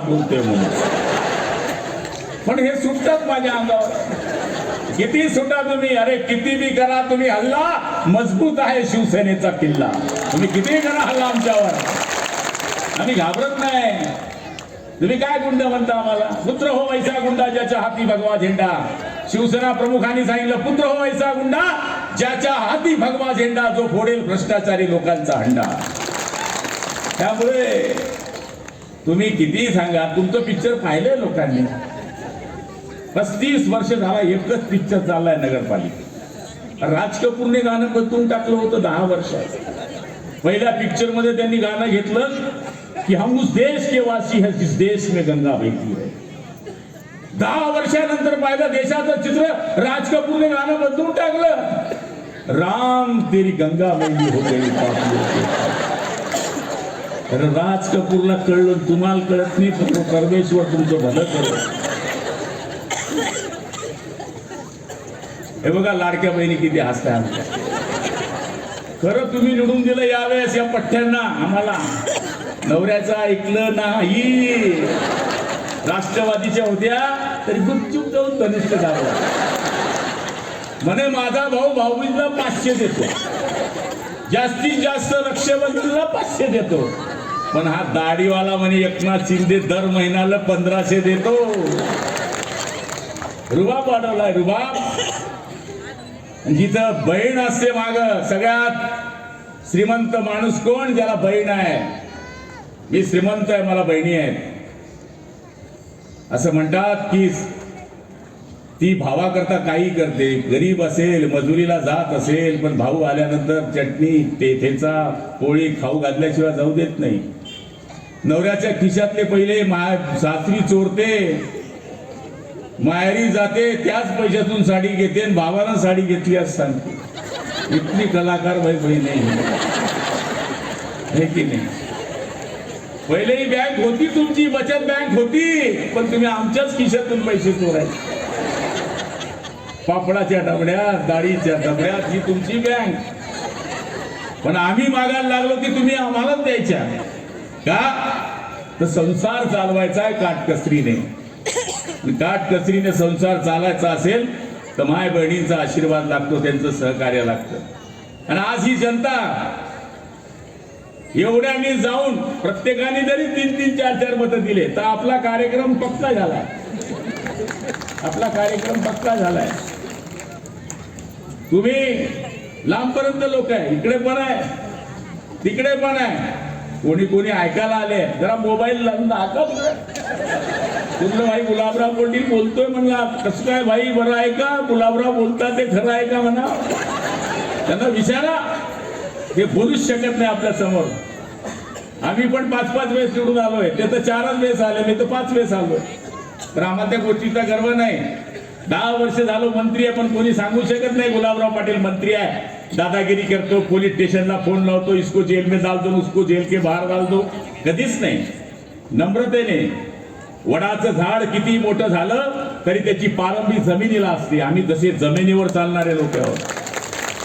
बोलतोय म्हणून, पण हे सुटतात माझ्या अंगावर. किती सुटा तुम्ही, अरे किती बी करा तुम्ही हल्ला, मजबूत आहे शिवसेनेचा किल्ला. तुम्ही किती करा हल्ला आमच्यावर, आम्ही घाबरत नाही. तुम्ही काय गुंड म्हणता आम्हाला? पुत्र हो वैसा गुंडा ज्याच्या हाती भगवा झेंडा. शिवसेना प्रमुखांनी सांगितलं, पुत्र हो वैसा गुंडा ज्याच्या हाती भगवा झेंडा, जो फोडेल भ्रष्टाचारी लोकांचा हंडा. त्यामुळे तुम्ही किती सांगा, तुमचं पिक्चर पाहिलंय लोकांनी. 35 वर्ष झाला एकच पिक्चर चाललाय नगरपालिका. राज कपूरने गाणं बदलून टाकलं होतं 10 वर्षात. पहिल्या पिक्चर मध्ये त्यांनी गाणं घेतलं की हम उस देश के वासी है जिस देश में गंगा बहती है. 10 वर्षानंतर पाहिलं देशाचं चित्र, राज कपूरने गाणं बदलून टाकलं, राम तेरी गंगा मैली हो गई पाप. राज कपूरला कळलं, तुम्हाला कळत नाही, पण परमेश्वर तुमचं भलं करत. हे बघा लाडक्या बहिणी किती हसताय आमच्या. खरं तुम्ही निवडून दिलं यावेळेस या पठ्ठ्यांना आम्हाला. नवऱ्याचं ऐकलं नाही. राष्ट्रवादीच्या होत्या तरी गुपचूप जाऊन तनिष्ठ झाला. म्हणे माझा भाऊ भाऊबीजला 500 देतो, जास्तीत जास्त रक्षाबंधनला 500 देतो. पण हा दाढीवाला म्हणे एकनाथ शिंदे दर महिन्याला 1500 देतो. रुबाब वाढवलाय रुबाब. जिथं बहीण असते माग, सगळ्यात श्रीमंत माणूस कोण? ज्याला बहीण आहे. मी श्रीमंत आहे, मला बहिणी आहेत. असं म्हणतात की ती भावाकरता काही करते. गरीब असेल, मजुरीला जात असेल, पण भाऊ आल्यानंतर चटणी ठेचा पोळी खाऊ घातल्याशिवाय जाऊ देत नाही. नवऱ्याच्या खिशातले पहिले सासरी चोरते, माहेरी जाते, त्याच पैशातून साडी घेते, आणि भावानं साडी घेतली असं सांगते. इतकी कलाकार बाई बहीण आहे की नाही? पहिलेही बँक होती तुमची, बचत बँक होती, पण तुम्ही आमच्याच खिशातून पैसे चोरायचे. पापडाच्या डबड्या, डाळीच्या डबड्यात ही तुमची बँक. पण आम्ही मागायला लागलो की तुम्ही आम्हालाच द्यायच्या का? तर संसार चालवायचा आहे काटकसरीने. काटकसरीने संसार चालायचा असेल तर माय बहिणींचा आशीर्वाद लागतो, त्यांचं सहकार्य लागतं. आणि आज ही जनता एवढ्यांनी जाऊन प्रत्येकाने जरी 3-3, 4-4 मतं दिले तर आपला कार्यक्रम पक्का झालाय. आपला कार्यक्रम पक्का झालाय. तुम्ही लांबपर्यंत लोक आहे, इकडे पण आहे तिकडे पण आहे. कोणी कोणी ऐकायला आले, जरा मोबाईल लावून ऐका. तुमचं भाई गुलाबराव पाटील बोलतोय म्हणला, कसं काय भाई, बरं आहे का? गुलाबराव बोलतात ते खरं आहे का म्हणा. त्यांना विचारा, हे बोलूच शकत नाही आपल्या समोर. आम्ही पण 5-5 वेळेस निवडून आलोय, ते तर 4च वेळेस आले, मी तर 5 वेळेस आलोय. तर आम्हाला त्या गोष्टीचा गर्व नाही. 10 वर्ष झालो मंत्री आहे, पण कोणी सांगू शकत नाही गुलाबराव पाटील मंत्री आहे, दादागिरी करतो, पोलीस स्टेशनला फोन लावतो, इसको जेल में डाल दो, उसको जेल के बाहेर डाल दो. कधीच नाही. नम्रतेने. वडाचं झाड किती मोठं झालं तरी त्याची पारंबी जमिनीला असते. आम्ही जसे जमिनीवर चालणारे लोक आहोत.